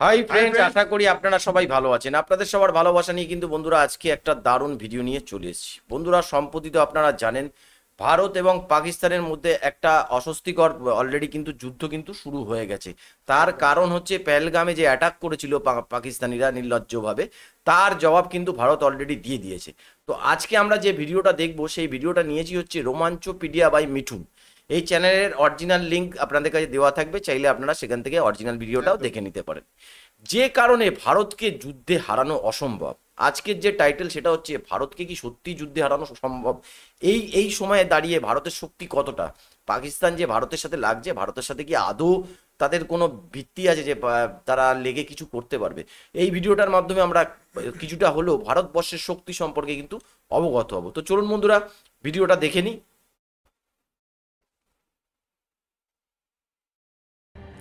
High hi friends, friend. আশা করি আপনারা সবাই ভালো আছেন। আপনাদের সবার ভালোবাসা নিয়ে কিন্তু বন্ধুরা আজকে একটা দারুণ ভিডিও নিয়ে চলে এসেছি। বন্ধুরা, সম্প্রতি তো আপনারা জানেন ভারত এবং পাকিস্তানের মধ্যে একটা অস্বস্তিকর অলরেডি কিন্তু যুদ্ধ কিন্তু শুরু হয়ে গেছে। তার কারণ হচ্ছে পেহেলগামে যে অ্যাটাক করেছিল পাকিস্তানিরা নির্লজ্জভাবে, তার জবাব কিন্তু ভারত অলরেডি দিয়ে দিয়েছে। তো আজকে আমরা যে ভিডিওটা দেখবো সেই ভিডিওটা নিয়েছি হচ্ছে রোমাঞ্চপিডিয়া বাই মিঠুন। এই চ্যানেলের অরিজিনাল লিংক আপনাদের কাছে দেওয়া থাকবে, চাইলে আপনারা সেখান থেকে অরিজিনাল ভিডিওটাও একদম। দেখে নিতে পারেন। যে কারণে ভারতকে যুদ্ধে হারানো অসম্ভব, আজকের যে টাইটেল সেটা হচ্ছে ভারতকে কি সত্যি যুদ্ধে হারানো সম্ভব। এই সময়ে দাঁড়িয়ে ভারতের শক্তি কতটা, পাকিস্তান যে ভারতের সাথে লাগছে, ভারতের সাথে কি আদৌ তাদের কোনো ভিত্তি আছে যে তারা লেগে কিছু করতে পারবে। এই ভিডিওটার মাধ্যমে আমরা কিছুটা হলেও ভারতবর্ষের শক্তি সম্পর্কে কিন্তু অবগত হব। তো চলুন বন্ধুরা, ভিডিওটা দেখে নিই।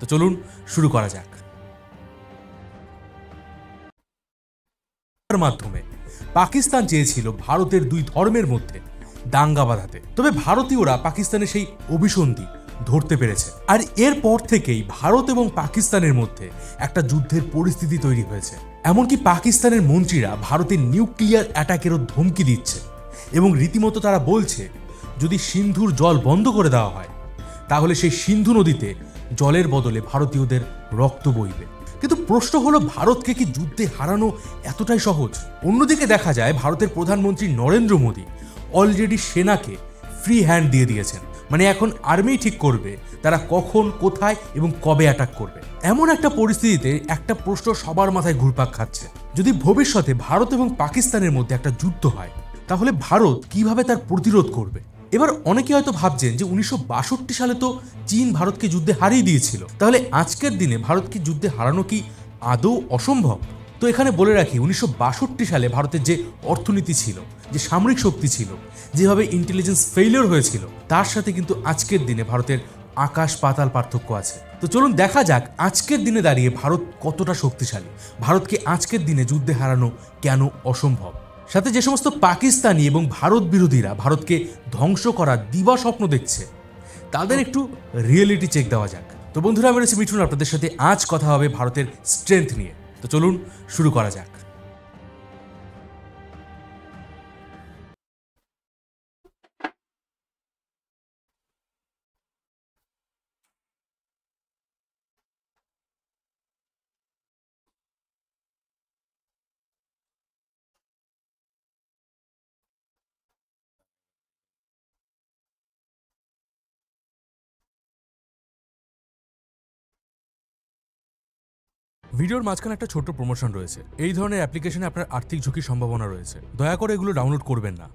তো চলুন শুরু করা যাক। তার মাধ্যমে পাকিস্তান চেয়েছিল ভারতের দুই ধর্মের মধ্যে দাঙ্গা বাঁধাতে, তবে ভারতীয়রা পাকিস্তানের সেই অভিসন্ধি ধরতে পেরেছে। আর এরপর থেকেই ভারত এবং পাকিস্তানের মধ্যে একটা যুদ্ধের পরিস্থিতি তৈরি হয়েছে। এমনকি পাকিস্তানের মন্ত্রীরা ভারতের নিউক্লিয়ার অ্যাটাকেরও ধমকি দিচ্ছে এবং রীতিমতো তারা বলছে যদি সিন্ধুর জল বন্ধ করে দেওয়া হয় তাহলে সেই সিন্ধু নদীতে জলের বদলে ভারতীয়দের রক্ত বইবে। কিন্তু প্রশ্ন হলো, ভারতকে কি যুদ্ধে হারানো এতটাই সহজ? অন্যদিকে দেখা যায় ভারতের প্রধানমন্ত্রী নরেন্দ্র মোদী অলরেডি সেনাকে ফ্রি হ্যান্ড দিয়ে দিয়েছেন। মানে এখন আর্মি ঠিক করবে তারা কখন, কোথায় এবং কবে অ্যাটাক করবে। এমন একটা পরিস্থিতিতে একটা প্রশ্ন সবার মাথায় ঘুরপাক খাচ্ছে, যদি ভবিষ্যতে ভারত এবং পাকিস্তানের মধ্যে একটা যুদ্ধ হয় তাহলে ভারত কিভাবে তার প্রতিরোধ করবে। এবার অনেকে হয়তো ভাবছেন যে 1962 সালে তো চীন ভারতকে যুদ্ধে হারিয়ে দিয়েছিল, তাহলে আজকের দিনে ভারতকে যুদ্ধে হারানো কি আদৌ অসম্ভব? তো এখানে বলে রাখি, 1962 সালে ভারতের যে অর্থনীতি ছিল, যে সামরিক শক্তি ছিল, যেভাবে ইন্টেলিজেন্স ফেইলিওর হয়েছিল, তার সাথে কিন্তু আজকের দিনে ভারতের আকাশ পাতাল পার্থক্য আছে। তো চলুন দেখা যাক আজকের দিনে দাঁড়িয়ে ভারত কতটা শক্তিশালী, ভারতকে আজকের দিনে যুদ্ধে হারানো কেন অসম্ভব। সাথে যে সমস্ত পাকিস্তানি এবং ভারত বিরোধীরা ভারতকে ধ্বংস করার দিবা স্বপ্ন দেখছে, তাদের একটু রিয়েলিটি চেক দেওয়া যাক। তো বন্ধুরা, আমি রয়েছি মিঠুন, আপনাদের সাথে আজ কথা হবে ভারতের স্ট্রেংথ নিয়ে। তো চলুন শুরু করা যাক। ভিডিওর মাঝখানে একটা ছোট্ট প্রমোশন রয়েছে। এই ধরনের অ্যাপ্লিকেশনে আপনার আর্থিক ঝুঁকির সম্ভাবনা রয়েছে, দয়া করে এগুলো ডাউনলোড করবেন না।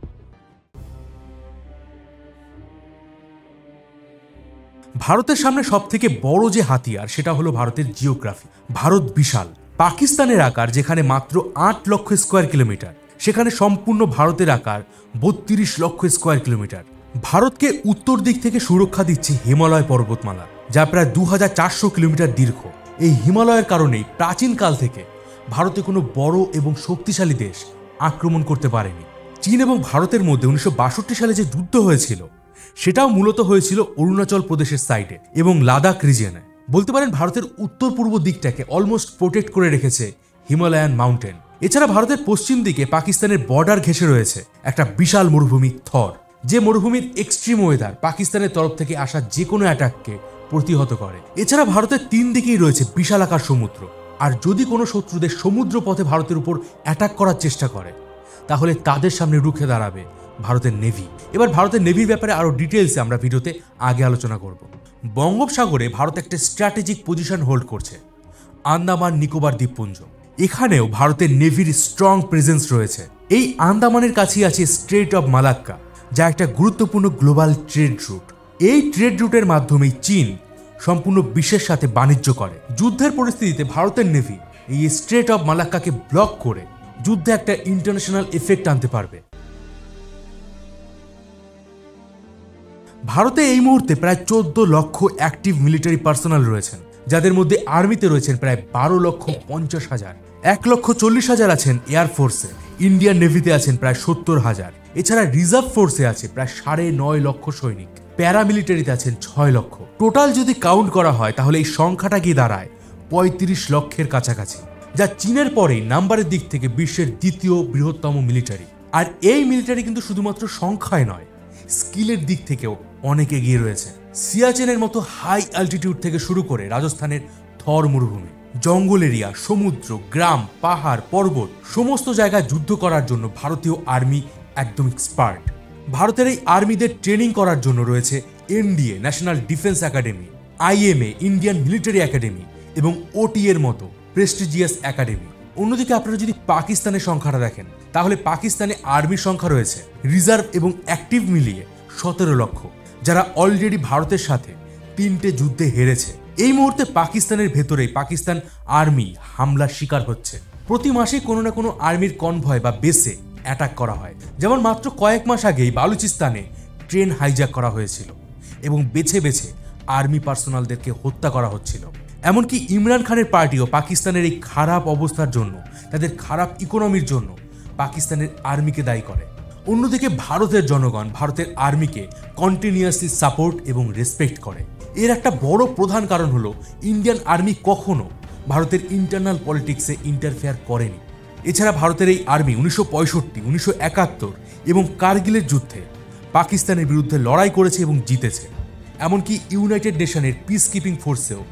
ভারতের সামনে সব থেকে বড় যে হাতিয়ার সেটা হলো ভারতের জিওগ্রাফি। ভারত বিশাল। পাকিস্তানের আকার যেখানে মাত্র 8 লক্ষ স্কোয়ার কিলোমিটার, সেখানে সম্পূর্ণ ভারতের আকার 32 লক্ষ স্কোয়ার কিলোমিটার। ভারতকে উত্তর দিক থেকে সুরক্ষা দিচ্ছে হিমালয় পর্বতমালা, যা প্রায় 2400 কিলোমিটার দীর্ঘ। এই হিমালয়ের কারণেই প্রাচীনকাল থেকে ভারতে কোনো বড় এবং শক্তিশালী দেশ আক্রমণ করতে পারেনি। চীন এবং ভারতের মধ্যে 1962 সালে যে যুদ্ধ হয়েছিল সেটাও মূলত হয়েছিল অরুণাচল প্রদেশের সাইডে এবং লাদাখ রিজিয়নে। বলতে পারেন ভারতের উত্তর পূর্ব দিকটাকে অলমোস্ট প্রোটেক্ট করে রেখেছে হিমালয়ান মাউন্টেন। এছাড়া ভারতের পশ্চিম দিকে পাকিস্তানের বর্ডার ঘেঁষে রয়েছে একটা বিশাল মরুভূমি থর, যে মরুভূমির এক্সট্রিম ওয়েদার পাকিস্তানের তরফ থেকে আসা যে কোনো অ্যাটাককে প্রতিহত করে। এছাড়া ভারতের 3 দিকেই রয়েছে বিশালাকার সমুদ্র, আর যদি কোনো শত্রুদের সমুদ্র পথে ভারতের উপর অ্যাটাক করার চেষ্টা করে তাহলে তাদের সামনে রুখে দাঁড়াবে ভারতের নেভি। এবার ভারতের নেভির ব্যাপারে আরো ডিটেলসে আমরা ভিডিওতে আগে আলোচনা করব। বঙ্গোপসাগরে ভারত একটা স্ট্র্যাটেজিক পজিশন হোল্ড করছে, আন্দামান নিকোবর দ্বীপপুঞ্জ। এখানেও ভারতের নেভির স্ট্রং প্রেজেন্স রয়েছে। এই আন্দামানের কাছেই আছে স্ট্রেট অফ মালাক্কা, যা একটা গুরুত্বপূর্ণ গ্লোবাল ট্রেড রুট। এই ট্রেড রুটের মাধ্যমেই চীন সম্পূর্ণ বিশ্বের সাথে বাণিজ্য করে। যুদ্ধের পরিস্থিতিতে ভারতের নেভি এই স্ট্রেট অফ মালাক্কাকে ব্লক করে যুদ্ধে একটা ইন্টারন্যাশনাল এফেক্ট আনতে পারবে। ভারতে এই মুহূর্তে প্রায় 14 লক্ষ অ্যাক্টিভ মিলিটারি পার্সোনাল রয়েছেন, যাদের মধ্যে আর্মিতে রয়েছেন প্রায় 12,50,000, 1,40,000 আছেন এয়ারফোর্সে, ইন্ডিয়ান নেভিতে আছেন প্রায় 70,000। এছাড়া রিজার্ভ ফোর্সে আছে প্রায় 9.5 লক্ষ সৈনিক, প্যারামিলিটারিতে আছেন 6 লক্ষ। টোটাল যদি কাউন্ট করা হয় তাহলে এই সংখ্যাটা গিয়ে দাঁড়ায় 35 লক্ষের কাছাকাছি, যা চীনের পরেই নাম্বারের দিক থেকে বিশ্বের দ্বিতীয় বৃহত্তম মিলিটারি। আর এই মিলিটারি কিন্তু শুধুমাত্র সংখ্যায় নয়, স্কিলের দিক থেকেও অনেক এগিয়ে রয়েছে। সিয়াচেনের মতো হাই অ্যালটিটিউড থেকে শুরু করে রাজস্থানের থর মরুভূমি, জঙ্গল এরিয়া, সমুদ্র, গ্রাম, পাহাড়, পর্বত, সমস্ত জায়গায় যুদ্ধ করার জন্য ভারতীয় আর্মি একদম এক্সপার্ট। ভারতের এই আর্মিদের ট্রেনিং করার জন্য রয়েছে NDA, national defence academy, IMA, Indian military academy এবং ওটি এর মতো প্রেস্টিজিয়াস একাডেমি। অন্যদিকে আপনারা যদি পাকিস্তানের সংখ্যাটা দেখেন, তাহলে পাকিস্তানে আর্মির সংখ্যা রয়েছে রিজার্ভ এবং অ্যাক্টিভ মিলিয়ে 17 লক্ষ, যারা অলরেডি ভারতের সাথে 3টে যুদ্ধে হেরেছে। এই মুহূর্তে পাকিস্তানের ভেতরেই পাকিস্তান আর্মি হামলার শিকার হচ্ছে। প্রতি মাসে কোনো না কোনো আর্মির কনভয় বা বেসে অ্যাটাক করা হয়। যেমন মাত্র কয়েক মাস আগেই বালুচিস্তানে ট্রেন হাইজ্যাক করা হয়েছিল এবং বেছে বেছে আর্মি পার্সোনালদেরকে হত্যা করা হচ্ছিল। এমনকি ইমরান খানের পার্টিও পাকিস্তানের এই খারাপ অবস্থার জন্য, তাদের খারাপ ইকোনমির জন্য পাকিস্তানের আর্মিকে দায়ী করে। অন্যদিকে ভারতের জনগণ ভারতের আর্মিকে কন্টিনিউয়াসলি সাপোর্ট এবং রেসপেক্ট করে। এর একটা বড় প্রধান কারণ হলো ইন্ডিয়ান আর্মি কখনো ভারতের ইন্টারনাল পলিটিক্সে ইন্টারফেয়ার করেনি। এছাড়া ভারতের এই আর্মি 1965, 1971 এবং কার্গিলের যুদ্ধে পাকিস্তানের বিরুদ্ধে লড়াই করেছে এবং জিতেছে। এমনকি ইউনাইটেড নেশনের পিস কিপিং ফোর্সেও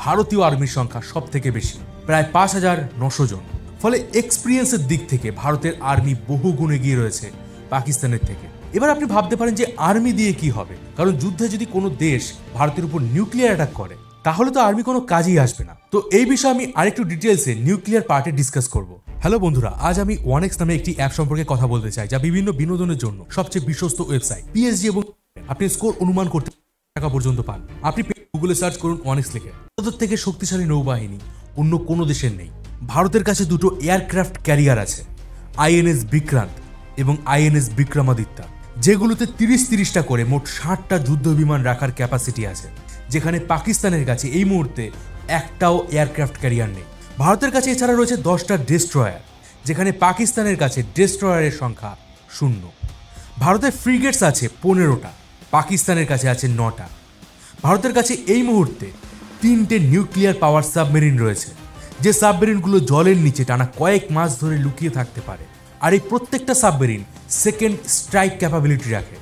ভারতীয় আর্মির সংখ্যা সব থেকে বেশি, প্রায় 5900 জন। ফলে এক্সপিরিয়েন্সের দিক থেকে ভারতের আর্মি বহু গুণ এগিয়ে রয়েছে পাকিস্তানের থেকে। এবার আপনি ভাবতে পারেন যে আর্মি দিয়ে কি হবে, কারণ যুদ্ধে যদি কোনো দেশ ভারতের উপর নিউক্লিয়ার অ্যাটাক করে তাহলে তো আর্মি কোনো কাজেই আসবে না। তো এই বিষয়ে আমি আরেকটু ডিটেলসে নিউক্লিয়ার পার্টে ডিসকাস করব। হ্যালো বন্ধুরা, আজ আমি ওয়ানেক্স নামে একটি অ্যাপ সম্পর্কে কথা বলতে চাই, যা বিভিন্ন বিনোদনের জন্য সবচেয়ে বিশ্বস্ত ওয়েবসাইট। পিএসজি এবং আপনি স্কোর অনুমান করতে টাকা পর্যন্ত পান। আপনি গুগলে সার্চ করুন ওয়ানেক্স লিখে। ভারতের থেকে শক্তিশালী নৌবাহিনী অন্য কোনো দেশের নেই। ভারতের কাছে দুটো এয়ারক্রাফট ক্যারিয়ার আছে, আইএনএস বিক্রান্ত এবং আইএনএস বিক্রমাদিত্য, যেগুলোতে 30-30টা করে মোট 60টা যুদ্ধ বিমান রাখার ক্যাপাসিটি আছে, যেখানে পাকিস্তানের কাছে এই মুহূর্তে একটাও এয়ারক্রাফট ক্যারিয়ার নেই। ভারতের কাছে এছাড়া রয়েছে 10টা ডেস্ট্রয়ার, যেখানে পাকিস্তানের কাছে ডেস্ট্রয়ারের সংখ্যা 0। ভারতের ফ্রিগেটস আছে 15টা, পাকিস্তানের কাছে আছে 9টা। ভারতের কাছে এই মুহূর্তে 3টে নিউক্লিয়ার পাওয়ার সাবমেরিন রয়েছে, যে সাবমেরিনগুলো জলের নিচে টানা কয়েক মাস ধরে লুকিয়ে থাকতে পারে। আর এই প্রত্যেকটা সাবমেরিন সেকেন্ড স্ট্রাইক ক্যাপাবিলিটি রাখে।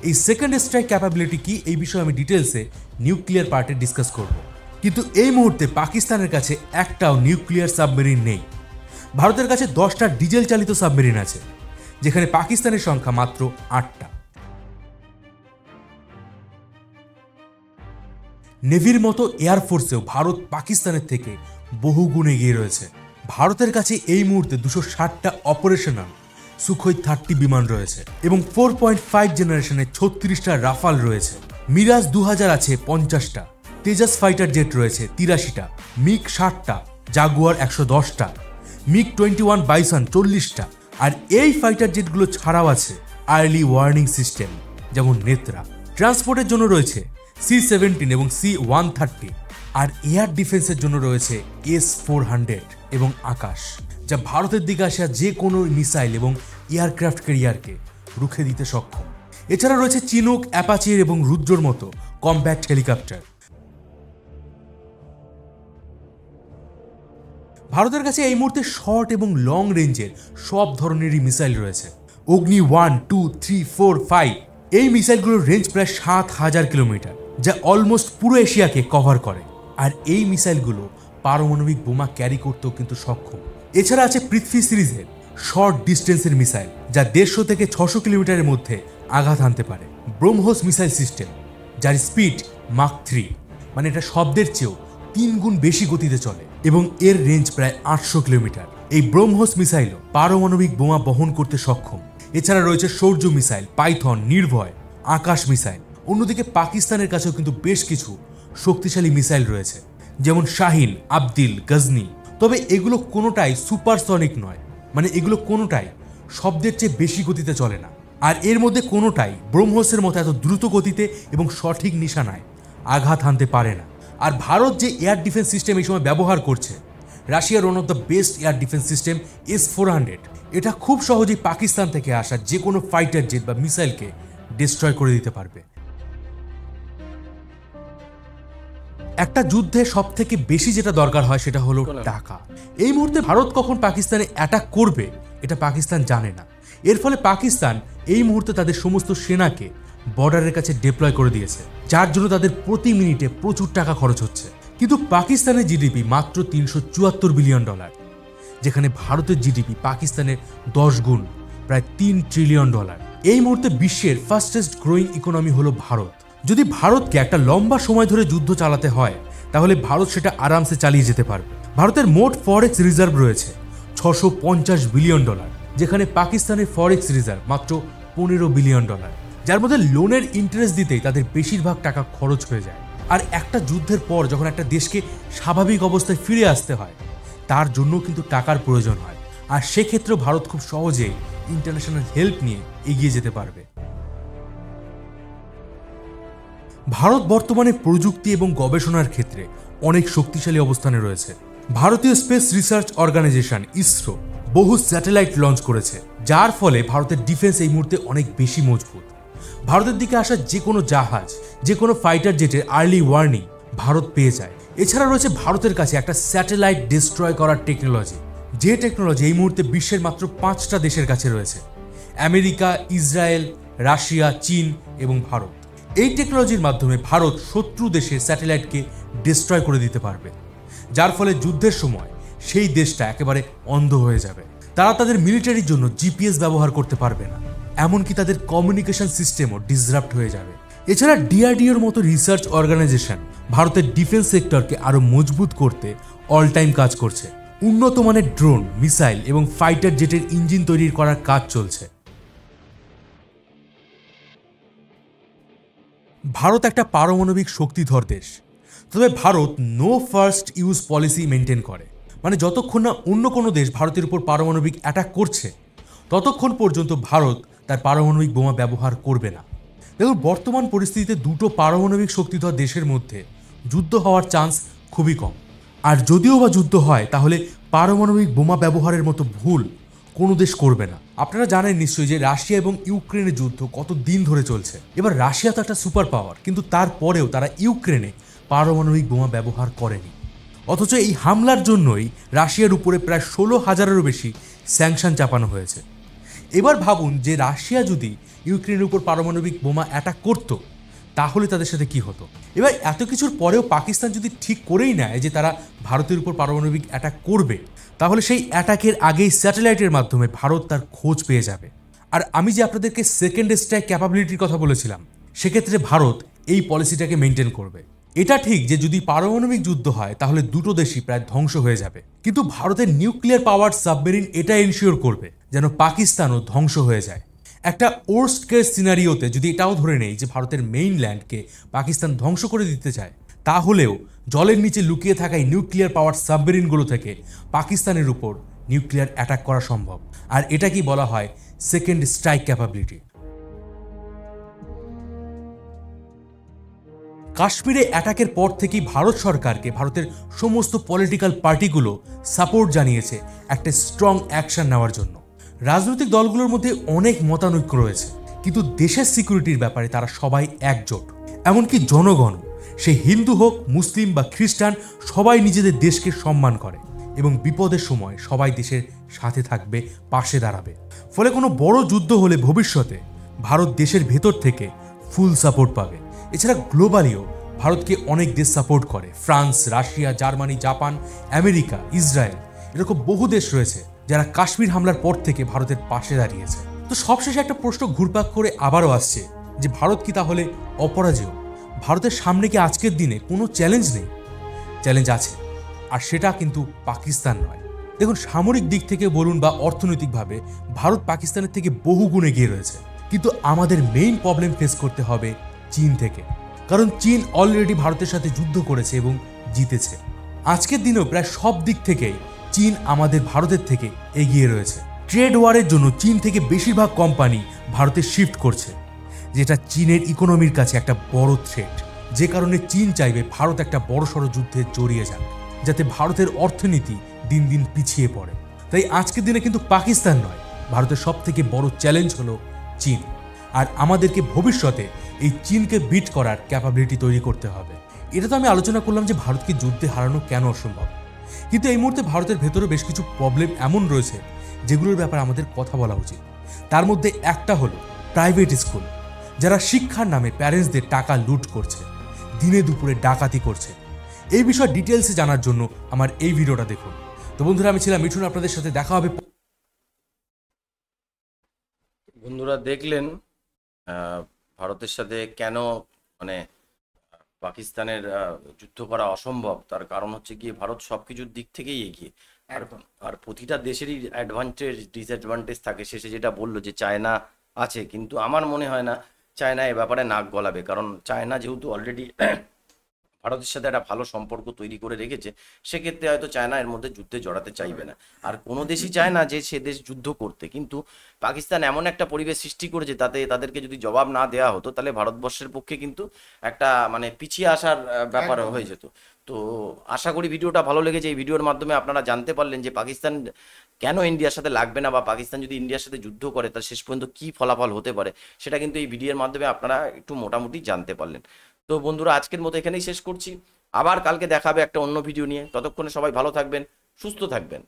এই সেকেন্ড স্ট্রাইক ক্যাপাবিলিটি কি, এই বিষয়ে আমি ডিটেলসে নিউক্লিয়ার পার্টে ডিসকাস করব। কিন্তু এই মুহূর্তে পাকিস্তানের কাছে একটাও নিউক্লিয়ার সাবমেরিন নেই। ভারতের কাছে 10টা ডিজেল চালিত সাবমেরিন আছে, যেখানে পাকিস্তানের সংখ্যা মাত্র 8টা। নেভির মতো এয়ারফোর্সেও ভারত পাকিস্তানের থেকে বহুগুণ এগিয়ে রয়েছে। ভারতের কাছে এই মুহূর্তে 260টা অপারেশনাল সুখোই 30 বিমান রয়েছে এবং 4.5 জেনারেশনের 36টা রাফাল রয়েছে। মিরাজ 2000 আছে 50টা, তেজাস ফাইটার জেট রয়েছে 83টা, মিগ 60টা, জাগুয়ার 110টা, মিগ 21 বাইসন 40টা। আর এই ফাইটার জেটগুলো ছাড়াও আছে আর্লি ওয়ার্নিং সিস্টেম যেমন নেত্রা। ট্রান্সপোর্টের জন্য রয়েছে C-17 এবং C-130, আর এয়ার ডিফেন্সের জন্য রয়েছে S-400 এবং আকাশ, যা ভারতের দিকে আসা যে কোনো মিসাইল এবং এয়ারক্রাফট ক্যারিয়ারকে রুখে দিতে সক্ষম। এছাড়া রয়েছে চিনুক, অ্যাপাচি এবং রুদ্রর মতো কম্ব্যাট হেলিকপ্টার। ভারতের কাছে এই মুহূর্তে শর্ট এবং লং রেঞ্জের সব ধরনেরই মিসাইল রয়েছে। অগ্নি 1, 2, 3, 4, 5 এই মিসাইলগুলোর রেঞ্জ প্রায় 7000 কিলোমিটার, যা অলমোস্ট পুরো এশিয়াকে কভার করে। আর এই মিসাইলগুলো পারমাণবিক বোমা ক্যারি করতেও কিন্তু সক্ষম। এছাড়া আছে পৃথ্বী সিরিজের শর্ট ডিস্টেন্সের মিসাইল, যা 150 থেকে 600 কিলোমিটারের মধ্যে আঘাত হানতে পারে। ব্রহ্মোস মিসাইল সিস্টেম, যার স্পিড মাক 3, মানে এটা শব্দের চেয়েও 3 গুণ বেশি গতিতে চলে এবং এর রেঞ্জ প্রায় 800 কিলোমিটার। এই ব্রহ্মোস মিসাইলও পারমাণবিক বোমা বহন করতে সক্ষম। এছাড়া রয়েছে সৌর্য মিসাইল, পাইথন, নির্ভয়, আকাশ মিসাইল। অন্যদিকে পাকিস্তানের কাছেও কিন্তু বেশ কিছু শক্তিশালী মিসাইল রয়েছে, যেমন শাহিন, আবদিল, গজনি। তবে এগুলো কোনোটাই সুপারসনিক নয়, মানে এগুলো কোনোটাই শব্দের চেয়ে বেশি গতিতে চলে না। আর এর মধ্যে কোনোটাই ব্রহ্মোসের মতো এত দ্রুত গতিতে এবং সঠিক নিশানায় আঘাত হানতে পারে না। আর ভারত যে এয়ার ডিফেন্স সিস্টেম এই সময় ব্যবহার করছে, রাশিয়ার one of the best air defence system S-400, এটা খুব সহজেই পাকিস্তান থেকে আসা যে কোনো ফাইটার জেট বা মিসাইলকে ডিস্ট্রয় করে দিতে পারবে। একটা যুদ্ধে সব থেকে বেশি যেটা দরকার হয় সেটা হলো টাকা। এই মুহূর্তে ভারত কখন পাকিস্তানে অ্যাটাক করবে এটা পাকিস্তান জানে না। এর ফলে পাকিস্তান এই মুহূর্তে তাদের সমস্ত সেনাকে বর্ডারের কাছে ডিপ্লয় করে দিয়েছে, যার জন্য তাদের প্রতি মিনিটে প্রচুর টাকা খরচ হচ্ছে। কিন্তু পাকিস্তানের জিডিপি মাত্র $374 বিলিয়ন, যেখানে ভারতের জিডিপি পাকিস্তানের 10 গুণ, প্রায় $3 ট্রিলিয়ন। এই মুহূর্তে বিশ্বের ফাস্টেস্ট গ্রোয়িং ইকোনমি হলো ভারত। যদি ভারতকে একটা লম্বা সময় ধরে যুদ্ধ চালাতে হয় তাহলে ভারত সেটা আরামসে চালিয়ে যেতে পারবে। ভারতের মোট ফরেক্স রিজার্ভ রয়েছে $650 বিলিয়ন, যেখানে পাকিস্তানের ফরেক্স রিজার্ভ মাত্র $15 বিলিয়ন, যার মধ্যে লোনের ইন্টারেস্ট দিতেই তাদের বেশিরভাগ টাকা খরচ হয়ে যায়। আর একটা যুদ্ধের পর যখন একটা দেশকে স্বাভাবিক অবস্থায় ফিরে আসতে হয় তার জন্য কিন্তু টাকার প্রয়োজন হয়, আর সেক্ষেত্রেও ভারত খুব সহজেই ইন্টারন্যাশনাল হেল্প নিয়ে এগিয়ে যেতে পারবে। ভারত বর্তমানে প্রযুক্তি এবং গবেষণার ক্ষেত্রে অনেক শক্তিশালী অবস্থানে রয়েছে। ভারতীয় স্পেস রিসার্চ অর্গানাইজেশন ইসরো বহু স্যাটেলাইট লঞ্চ করেছে, যার ফলে ভারতের ডিফেন্স এই মুহূর্তে অনেক বেশি মজবুত। ভারতের দিকে আসা যে কোনো জাহাজ, যে কোনো ফাইটার জেটের আর্লি ওয়ার্নিং ভারত পেয়ে যায়। এছাড়া রয়েছে ভারতের কাছে একটা স্যাটেলাইট ডিস্ট্রয় করার টেকনোলজি, যে টেকনোলজি এই মুহূর্তে বিশ্বের মাত্র 5টা দেশের কাছে রয়েছে: আমেরিকা, ইসরায়েল, রাশিয়া, চীন এবং ভারত। এই টেকনোলজির মাধ্যমে ভারত শত্রু দেশের স্যাটেলাইটকে ডিস্ট্রয় করে দিতে পারবে, যার ফলে যুদ্ধের সময় সেই দেশটা একেবারে অন্ধ হয়ে যাবে। তারা তাদের মিলিটারির জন্য জিপিএস ব্যবহার করতে পারবে না, এমনকি তাদের কমিউনিকেশন সিস্টেমও ডিসরাপ্ট হয়ে যাবে। এছাড়া ডিআরডিওর মতো রিসার্চ অর্গানাইজেশন ভারতের ডিফেন্স সেক্টরকে আরো মজবুত করতে অল টাইম কাজ করছে। উন্নত মানের ড্রোন, মিসাইল এবং ফাইটার জেটের ইঞ্জিন তৈরি করার কাজ চলছে। ভারত একটা পারমাণবিক শক্তিধর দেশ, তবে Bharat no first use policy maintain করে। মানে যতক্ষণ না অন্য কোনো দেশ ভারতের উপর পারমাণবিক অ্যাটাক করছে ততক্ষণ পর্যন্ত ভারত তার পারমাণবিক বোমা ব্যবহার করবে না। দেখুন, বর্তমান পরিস্থিতিতে দুটো পারমাণবিক শক্তিধর দেশের মধ্যে যুদ্ধ হওয়ার চান্স খুবই কম। আর যদিও বা যুদ্ধ হয় তাহলে পারমাণবিক বোমা ব্যবহারের মতো ভুল কোনো দেশ করবে না। আপনারা জানেন নিশ্চয়ই যে রাশিয়া এবং ইউক্রেনের যুদ্ধ কত দিন ধরে চলছে। এবার রাশিয়া তো একটা সুপার পাওয়ার, কিন্তু তারপরেও তারা ইউক্রেনে পারমাণবিক বোমা ব্যবহার করেনি। অথচ এই হামলার জন্যই রাশিয়ার উপরে প্রায় 16,000-এরও বেশি স্যাংশন চাপানো হয়েছে। এবার ভাবুন যে রাশিয়া যদি ইউক্রেনের উপর পারমাণবিক বোমা অ্যাটাক করত তাহলে তাদের সাথে কি হতো। এবার এত কিছুর পরেও পাকিস্তান যদি ঠিক করেই নেয় যে তারা ভারতের উপর পারমাণবিক অ্যাটাক করবে, তাহলে সেই অ্যাটাকের আগেই স্যাটেলাইটের মাধ্যমে ভারত তার খোঁজ পেয়ে যাবে। আর আমি যে আপনাদেরকে সেকেন্ড স্ট্রাইক ক্যাপাবিলিটির কথা বলেছিলাম, সেক্ষেত্রে ভারত এই পলিসিটাকে মেনটেন করবে। এটা ঠিক যে যদি পারমাণবিক যুদ্ধ হয় তাহলে দুটো দেশই প্রায় ধ্বংস হয়ে যাবে, কিন্তু ভারতের নিউক্লিয়ার পাওয়ার সাবমেরিন এটা এনশিওর করবে যেন পাকিস্তানও ধ্বংস হয়ে যায়। একটা ওর্স্ট কেস সিনারিওতে যদি এটাও ধরে নেই যে ভারতের মেইনল্যান্ডকে পাকিস্তান ধ্বংস করে দিতে চায়, তাহলেও জলের নিচে লুকিয়ে থাকা এই নিউক্লিয়ার পাওয়ার সাবমেরিনগুলো থেকে পাকিস্তানের উপর নিউক্লিয়ার অ্যাটাক করা সম্ভব। আর এটাকেই বলা হয় সেকেন্ড স্ট্রাইক ক্যাপাবিলিটি। কাশ্মীরে অ্যাটাকের পর থেকেই ভারত সরকারকে ভারতের সমস্ত পলিটিক্যাল পার্টিগুলো সাপোর্ট জানিয়েছে একটা স্ট্রং অ্যাকশন নেওয়ার জন্য। রাজনৈতিক দলগুলোর মধ্যে অনেক মতানৈক্য রয়েছে, কিন্তু দেশের সিকিউরিটির ব্যাপারে তারা সবাই একজোট। এমনকি জনগণ, সে হিন্দু হোক, মুসলিম বা খ্রিস্টান, সবাই নিজেদের দেশকে সম্মান করে এবং বিপদের সময় সবাই দেশের সাথে থাকবে, পাশে দাঁড়াবে। ফলে কোনো বড় যুদ্ধ হলে ভবিষ্যতে ভারত দেশের ভেতর থেকে ফুল সাপোর্ট পাবে। এছাড়া গ্লোবালিও ভারতকে অনেক দেশ সাপোর্ট করে। France, Russia, Germany, Japan, America, Israel, এরকম বহু দেশ রয়েছে যারা কাশ্মীর হামলার পর থেকে ভারতের পাশে দাঁড়িয়েছে। তো সবশেষে একটা প্রশ্ন ঘুরপাক করে আবারও আসছে যে ভারত কি তাহলে অপরাজেয়? ভারতের সামনে কি আজকের দিনে কোনো চ্যালেঞ্জ নেই? চ্যালেঞ্জ আছে, আর সেটা কিন্তু পাকিস্তান নয়। দেখুন, সামরিক দিক থেকে বলুন বা অর্থনৈতিকভাবে ভারত পাকিস্তানের থেকে বহু গুণ এগিয়ে রয়েছে, কিন্তু আমাদের মেইন প্রবলেম ফেস করতে হবে চীন থেকে। কারণ চীন অলরেডি ভারতের সাথে যুদ্ধ করেছে এবং জিতেছে। আজকের দিনেও প্রায় সব দিক থেকেই চীন আমাদের ভারতের থেকে এগিয়ে রয়েছে। ট্রেড ওয়ারের জন্য চীন থেকে বেশিরভাগ কোম্পানি ভারতে শিফট করছে, যেটা চীনের ইকোনমির কাছে একটা বড় থ্রেট। যে কারণে চীন চাইবে ভারত একটা বড়সড় যুদ্ধে জড়িয়ে যাক, যাতে ভারতের অর্থনীতি দিন দিন পিছিয়ে পড়ে। তাই আজকের দিনে কিন্তু পাকিস্তান নয়, ভারতের সব থেকে বড় চ্যালেঞ্জ হলো চীন। আর আমাদেরকে ভবিষ্যতে এই চীনকে বিট করার ক্যাপাবিলিটি তৈরি করতে হবে। এটা তো আমি আলোচনা করলাম যে ভারতকে যুদ্ধে হারানো কেন অসম্ভব, কিন্তু এই মুহূর্তে ভারতের ভেতরে বেশ কিছু প্রবলেম এমন রয়েছে যেগুলোর ব্যাপারে আমাদের কথা বলা উচিত। তার মধ্যে একটা হলো প্রাইভেট স্কুল, যারা শিক্ষার নামে প্যারেন্টসদের টাকা লুট করছে, দিনে দুপুরে ডাকাতি করছে। এই বিষয়ে ডিটেলসে জানার জন্য আমার এই ভিডিওটা দেখুন। তো বন্ধুরা, আমি ছিলাম মিঠুন, আপনাদের সাথে দেখা হবে। বন্ধুরা দেখলেন ভারতের সাথে কেন মানে পাকিস্তানের যুদ্ধ করা অসম্ভব। তার কারণ হচ্ছে গিয়ে ভারত সবকিছুর দিক থেকেই এগিয়ে, আর আর প্রতিটা দেশেরই অ্যাডভান্টেজ ডিসঅ্যাডভান্টেজ থাকে। শেষে যেটা বললো যে চায়না আছে, কিন্তু আমার মনে হয় না চায়না এ ব্যাপারে নাক গলাবে, কারণ চায়না যেহেতু অলরেডি ভারতের সাথে একটা ভালো সম্পর্ক তৈরি করে রেখেছে, সেক্ষেত্রে হয়তো চায়না এর মধ্যে যুদ্ধে জড়াতে চাইবে না। আর কোনো দেশই চায় না যে সে দেশ যুদ্ধ করতে, কিন্তু পাকিস্তান এমন একটা পরিবেশ সৃষ্টি করেছে, তাতে তাদেরকে যদি জবাব না দেওয়া হতো তাহলে ভারতবর্ষের পক্ষে কিন্তু একটা মানে পিছিয়ে আসার ব্যাপার হয়ে যেত। তো আশা করি ভিডিওটা ভালো লেগেছে। এই ভিডিওর মাধ্যমে আপনারা জানতে পারলেন যে পাকিস্তান কেন ইন্ডিয়ার সাথে লাগবে না, বা পাকিস্তান যদি ইন্ডিয়ার সাথে যুদ্ধ করে তার শেষ পর্যন্ত কী ফলাফল হতে পারে, সেটা কিন্তু এই ভিডিওর মাধ্যমে আপনারা একটু মোটামুটি জানতে পারলেন। তো বন্ধুরা, আজকের মতো এখানেই শেষ করছি। আবার কালকে দেখা হবে একটা অন্য ভিডিও নিয়ে। ততক্ষণে সবাই ভালো থাকবেন, সুস্থ থাকবেন।